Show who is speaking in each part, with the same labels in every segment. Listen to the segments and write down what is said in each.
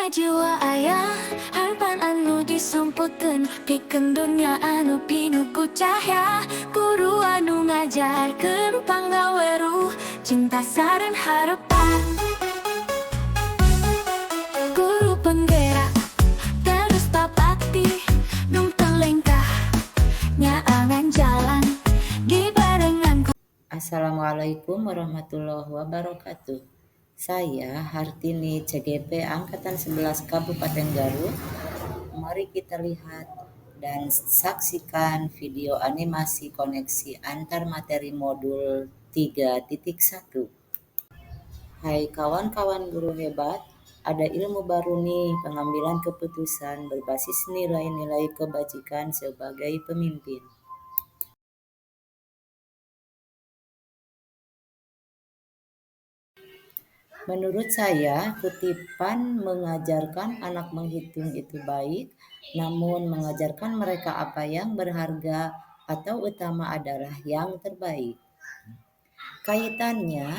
Speaker 1: jiwa ayah Harapan anu disumputkeun pikeun dunia anu pinuh ku cahya Guru anu ngajarkeun panggawe ruh cinta sareng harapan Guru penggerak terus papati numpang lengkah nyaangan jalan di barengan.
Speaker 2: Assalamualaikum warahmatullahi wabarakatuh. Saya Hartini CGP Angkatan 11 Kabupaten Garut. Mari kita lihat dan saksikan video animasi koneksi antar materi modul 3.1. Hai kawan-kawan guru hebat, ada ilmu baru nih, pengambilan keputusan berbasis nilai-nilai kebajikan sebagai pemimpin. Menurut saya, kutipan mengajarkan anak menghitung itu baik, namun mengajarkan mereka apa yang berharga atau utama adalah yang terbaik. Kaitannya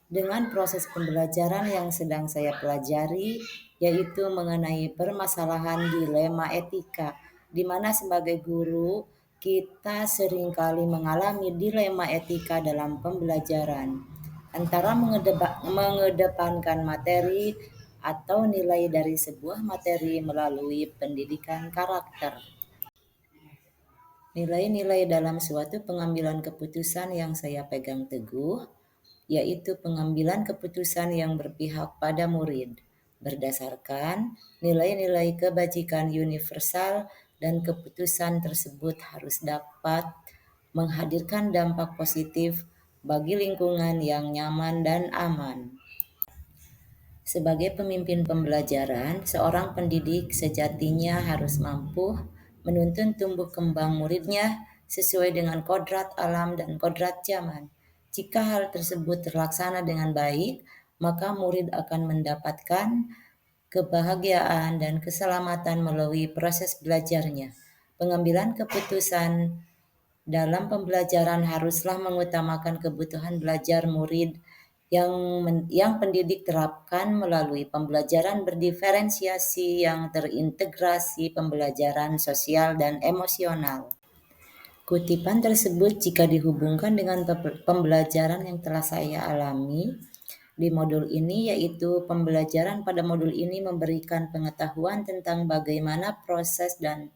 Speaker 2: dengan proses pembelajaran yang sedang saya pelajari, yaitu mengenai permasalahan dilema etika, di mana sebagai guru kita seringkali mengalami dilema etika dalam pembelajaran antara mengedepankan materi atau nilai dari sebuah materi melalui pendidikan karakter. Nilai-nilai dalam suatu pengambilan keputusan yang saya pegang teguh, yaitu pengambilan keputusan yang berpihak pada murid, berdasarkan nilai-nilai kebajikan universal dan keputusan tersebut harus dapat menghadirkan dampak positif bagi lingkungan yang nyaman dan aman. Sebagai pemimpin pembelajaran, seorang pendidik sejatinya harus mampu menuntun tumbuh kembang muridnya sesuai dengan kodrat alam dan kodrat zaman. Jika hal tersebut terlaksana dengan baik, maka murid akan mendapatkan kebahagiaan dan keselamatan melalui proses belajarnya. Pengambilan keputusan dalam pembelajaran haruslah mengutamakan kebutuhan belajar murid yang pendidik terapkan melalui pembelajaran berdiferensiasi yang terintegrasi pembelajaran sosial dan emosional. Kutipan tersebut jika dihubungkan dengan pembelajaran yang telah saya alami di modul ini, yaitu pembelajaran pada modul ini memberikan pengetahuan tentang bagaimana proses dan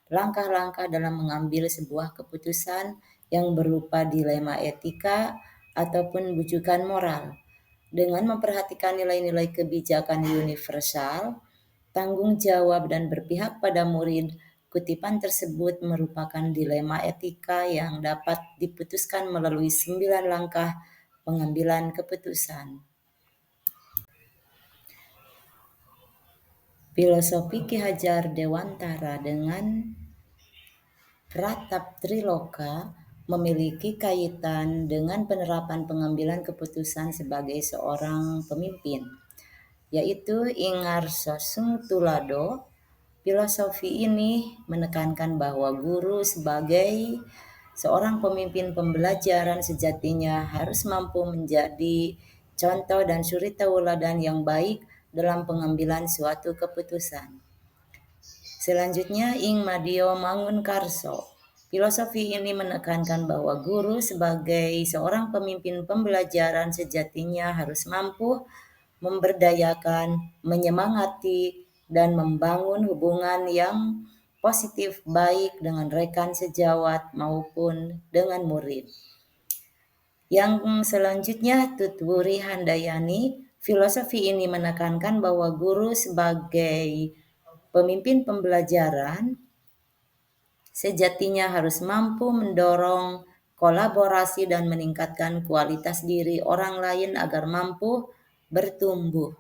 Speaker 2: langkah-langkah dalam mengambil sebuah keputusan yang berupa dilema etika ataupun bujukan moral. Dengan memperhatikan nilai-nilai kebijakan universal, tanggung jawab dan berpihak pada murid, kutipan tersebut merupakan dilema etika yang dapat diputuskan melalui 9 langkah pengambilan keputusan. Filosofi Ki Hajar Dewantara dengan Pratap Triloka memiliki kaitan dengan penerapan pengambilan keputusan sebagai seorang pemimpin, yaitu Ingarsosung Tulado. Filosofi ini menekankan bahwa guru sebagai seorang pemimpin pembelajaran sejatinya harus mampu menjadi contoh dan suri tauladan yang baik dalam pengambilan suatu keputusan. Selanjutnya, Ing Madio Mangunkarso. Filosofi ini menekankan bahwa guru sebagai seorang pemimpin pembelajaran sejatinya harus mampu memberdayakan, menyemangati, dan membangun hubungan yang positif baik dengan rekan sejawat maupun dengan murid. Yang selanjutnya, Tutwuri Handayani. Filosofi ini menekankan bahwa guru sebagai pemimpin pembelajaran sejatinya harus mampu mendorong kolaborasi dan meningkatkan kualitas diri orang lain agar mampu bertumbuh.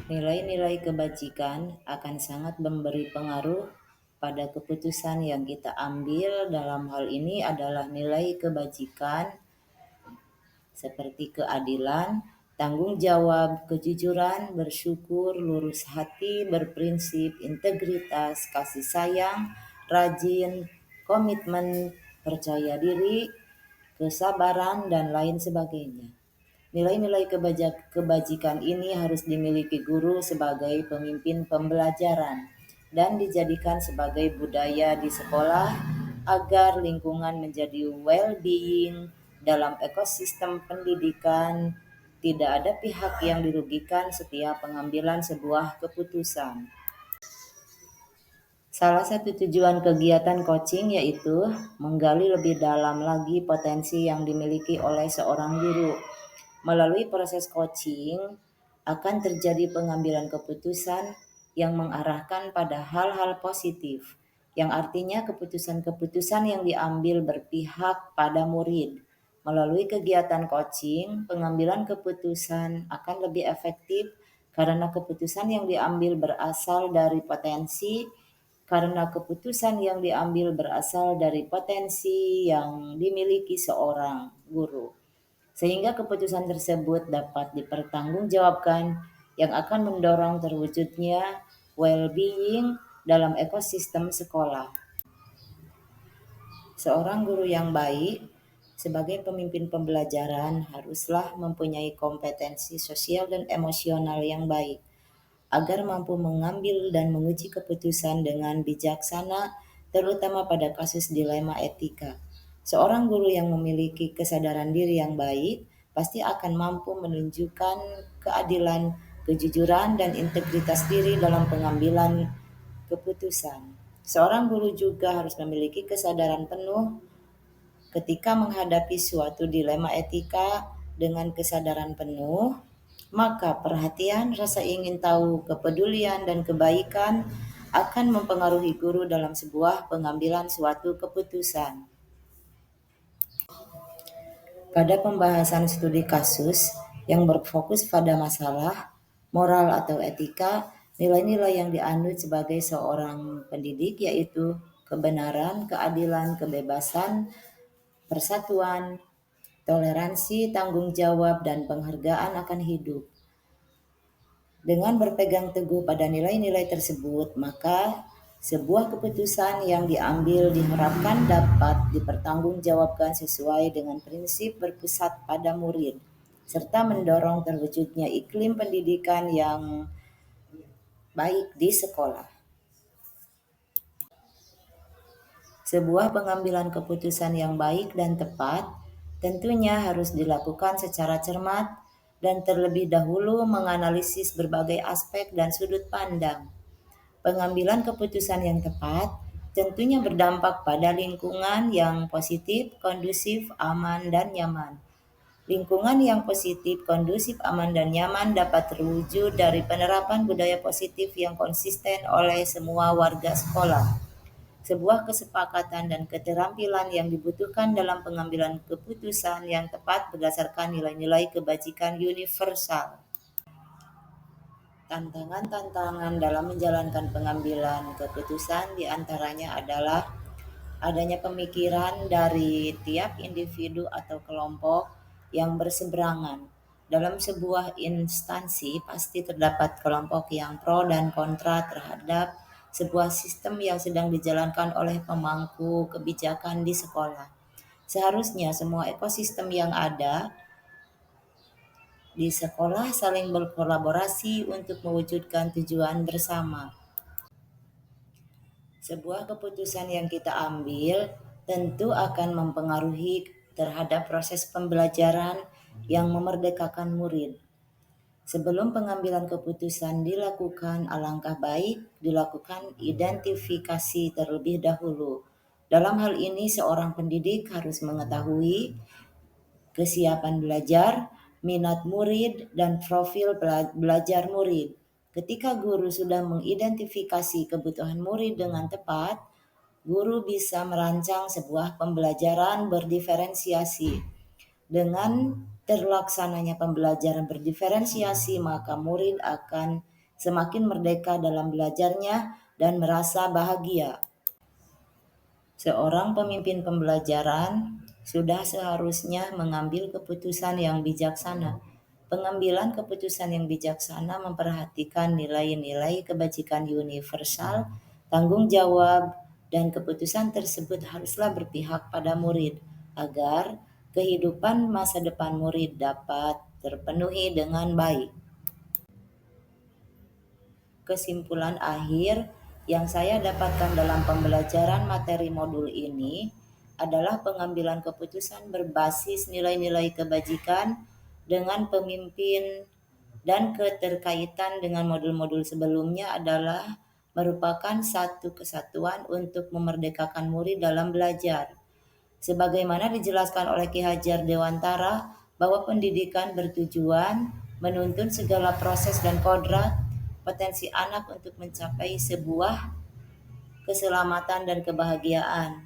Speaker 2: Nilai-nilai kebajikan akan sangat memberi pengaruh pada keputusan yang kita ambil. Dalam hal ini adalah nilai kebajikan seperti keadilan, tanggung jawab, kejujuran, bersyukur, lurus hati, berprinsip, integritas, kasih sayang, rajin, komitmen, percaya diri, kesabaran, dan lain sebagainya. Nilai-nilai kebajikan ini harus dimiliki guru sebagai pemimpin pembelajaran dan dijadikan sebagai budaya di sekolah agar lingkungan menjadi well-being dalam ekosistem pendidikan. Tidak ada pihak yang dirugikan setiap pengambilan sebuah keputusan. Salah satu tujuan kegiatan coaching yaitu menggali lebih dalam lagi potensi yang dimiliki oleh seorang guru. Melalui proses coaching akan terjadi pengambilan keputusan yang mengarahkan pada hal-hal positif, yang artinya keputusan-keputusan yang diambil berpihak pada murid. Melalui kegiatan coaching, pengambilan keputusan akan lebih efektif karena keputusan yang diambil berasal dari potensi yang dimiliki seorang guru, sehingga keputusan tersebut dapat dipertanggungjawabkan yang akan mendorong terwujudnya well-being dalam ekosistem sekolah. Seorang guru yang baik sebagai pemimpin pembelajaran haruslah mempunyai kompetensi sosial dan emosional yang baik agar mampu mengambil dan menguji keputusan dengan bijaksana, terutama pada kasus dilema etika. Seorang guru yang memiliki kesadaran diri yang baik pasti akan mampu menunjukkan keadilan, kejujuran, dan integritas diri dalam pengambilan keputusan. Seorang guru juga harus memiliki kesadaran penuh ketika menghadapi suatu dilema etika. Dengan kesadaran penuh, maka perhatian, rasa ingin tahu, kepedulian, dan kebaikan akan mempengaruhi guru dalam sebuah pengambilan suatu keputusan. Pada pembahasan studi kasus yang berfokus pada masalah moral atau etika, nilai-nilai yang dianut sebagai seorang pendidik yaitu kebenaran, keadilan, kebebasan, persatuan, toleransi, tanggung jawab, dan penghargaan akan hidup. Dengan berpegang teguh pada nilai-nilai tersebut, maka sebuah keputusan yang diambil diharapkan dapat dipertanggungjawabkan sesuai dengan prinsip berpusat pada murid, serta mendorong terwujudnya iklim pendidikan yang baik di sekolah. Sebuah pengambilan keputusan yang baik dan tepat tentunya harus dilakukan secara cermat dan terlebih dahulu menganalisis berbagai aspek dan sudut pandang. Pengambilan keputusan yang tepat tentunya berdampak pada lingkungan yang positif, kondusif, aman, dan nyaman. Lingkungan yang positif, kondusif, aman, dan nyaman dapat terwujud dari penerapan budaya positif yang konsisten oleh semua warga sekolah. Sebuah kesepakatan dan keterampilan yang dibutuhkan dalam pengambilan keputusan yang tepat berdasarkan nilai-nilai kebajikan universal. Tantangan-tantangan dalam menjalankan pengambilan keputusan diantaranya adalah adanya pemikiran dari tiap individu atau kelompok yang berseberangan. Dalam sebuah instansi pasti terdapat kelompok yang pro dan kontra terhadap sebuah sistem yang sedang dijalankan oleh pemangku kebijakan di sekolah. Seharusnya semua ekosistem yang ada di sekolah saling berkolaborasi untuk mewujudkan tujuan bersama. Sebuah keputusan yang kita ambil tentu akan mempengaruhi terhadap proses pembelajaran yang memerdekakan murid. Sebelum pengambilan keputusan dilakukan, alangkah baik dilakukan identifikasi terlebih dahulu. Dalam hal ini, seorang pendidik harus mengetahui kesiapan belajar, minat murid, dan profil belajar murid. Ketika guru sudah mengidentifikasi kebutuhan murid dengan tepat, guru bisa merancang sebuah pembelajaran berdiferensiasi. Dengan terlaksananya pembelajaran berdiferensiasi, maka murid akan semakin merdeka dalam belajarnya dan merasa bahagia. Seorang pemimpin pembelajaran sudah seharusnya mengambil keputusan yang bijaksana. Pengambilan keputusan yang bijaksana memperhatikan nilai-nilai kebajikan universal, tanggung jawab, dan keputusan tersebut haruslah berpihak pada murid agar kehidupan masa depan murid dapat terpenuhi dengan baik. Kesimpulan akhir yang saya dapatkan dalam pembelajaran materi modul ini adalah pengambilan keputusan berbasis nilai-nilai kebajikan dengan pemimpin dan keterkaitan dengan modul-modul sebelumnya adalah merupakan satu kesatuan untuk memerdekakan murid dalam belajar. Sebagaimana dijelaskan oleh Ki Hajar Dewantara bahwa pendidikan bertujuan menuntun segala proses dan kodrat potensi anak untuk mencapai sebuah keselamatan dan kebahagiaan.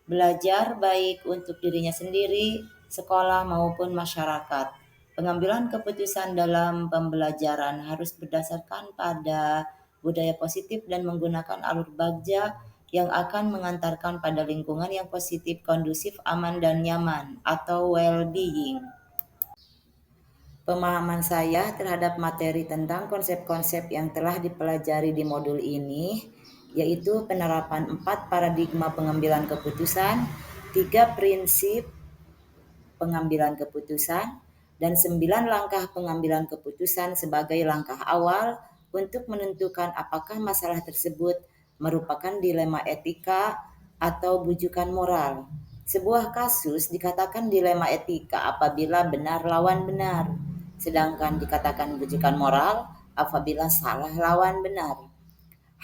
Speaker 2: Belajar baik untuk dirinya sendiri, sekolah maupun masyarakat. Pengambilan keputusan dalam pembelajaran harus berdasarkan pada budaya positif dan menggunakan alur bagja yang akan mengantarkan pada lingkungan yang positif, kondusif, aman, dan nyaman atau well-being. Pemahaman saya terhadap materi tentang konsep-konsep yang telah dipelajari di modul ini yaitu penerapan 4 paradigma pengambilan keputusan, 3 prinsip pengambilan keputusan, dan 9 langkah pengambilan keputusan sebagai langkah awal untuk menentukan apakah masalah tersebut merupakan dilema etika atau bujukan moral. Sebuah kasus dikatakan dilema etika apabila benar lawan benar, sedangkan dikatakan bujukan moral apabila salah lawan benar.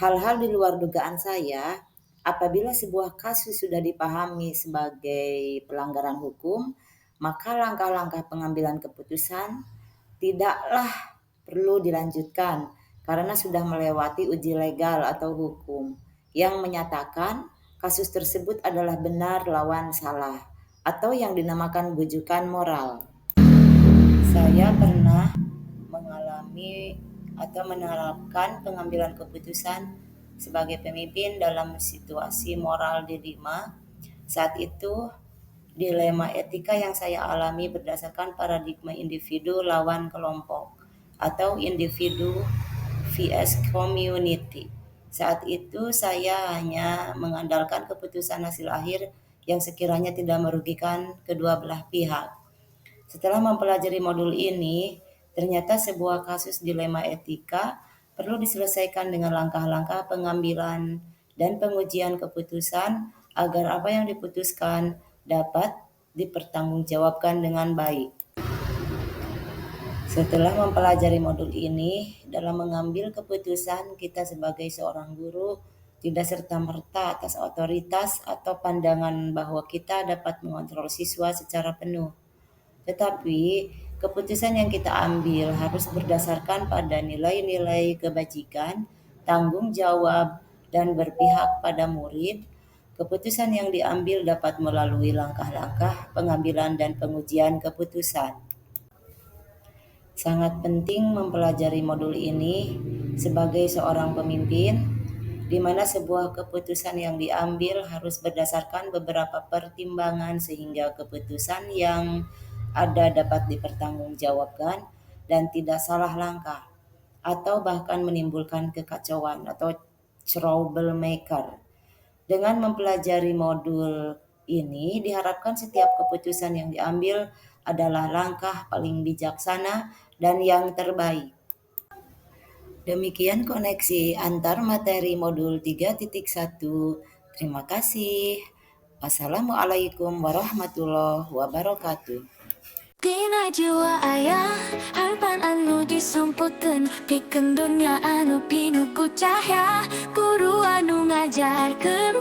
Speaker 2: Hal-hal di luar dugaan saya, apabila sebuah kasus sudah dipahami sebagai pelanggaran hukum, maka langkah-langkah pengambilan keputusan tidaklah perlu dilanjutkan karena sudah melewati uji legal atau hukum yang menyatakan kasus tersebut adalah benar lawan salah atau yang dinamakan bujukan moral. Saya pernah mengalami atau menerapkan pengambilan keputusan sebagai pemimpin dalam situasi moral dilema. Saat itu, dilema etika yang saya alami berdasarkan paradigma individu lawan kelompok atau individu vs community. Saat itu saya hanya mengandalkan keputusan hasil akhir yang sekiranya tidak merugikan kedua belah pihak. Setelah mempelajari modul ini, ternyata sebuah kasus dilema etika perlu diselesaikan dengan langkah-langkah pengambilan dan pengujian keputusan agar apa yang diputuskan dapat dipertanggungjawabkan dengan baik. Setelah mempelajari modul ini, dalam mengambil keputusan kita sebagai seorang guru tidak serta-merta atas otoritas atau pandangan bahwa kita dapat mengontrol siswa secara penuh. Tetapi keputusan yang kita ambil harus berdasarkan pada nilai-nilai kebajikan, tanggung jawab, dan berpihak pada murid. Keputusan yang diambil dapat melalui langkah-langkah pengambilan dan pengujian keputusan. Sangat penting mempelajari modul ini sebagai seorang pemimpin, di mana sebuah keputusan yang diambil harus berdasarkan beberapa pertimbangan sehingga keputusan yang ada dapat dipertanggungjawabkan dan tidak salah langkah atau bahkan menimbulkan kekacauan atau troublemaker. Dengan mempelajari modul ini diharapkan setiap keputusan yang diambil adalah langkah paling bijaksana dan yang terbaik. Demikian koneksi antar materi modul 3.1. Terima kasih. Wassalamualaikum warahmatullahi wabarakatuh.
Speaker 1: Tina jiwa ayah, harapan anu disumputkeun pikeun dunya anu pinuh ku cahya, guru anu ngajarkeun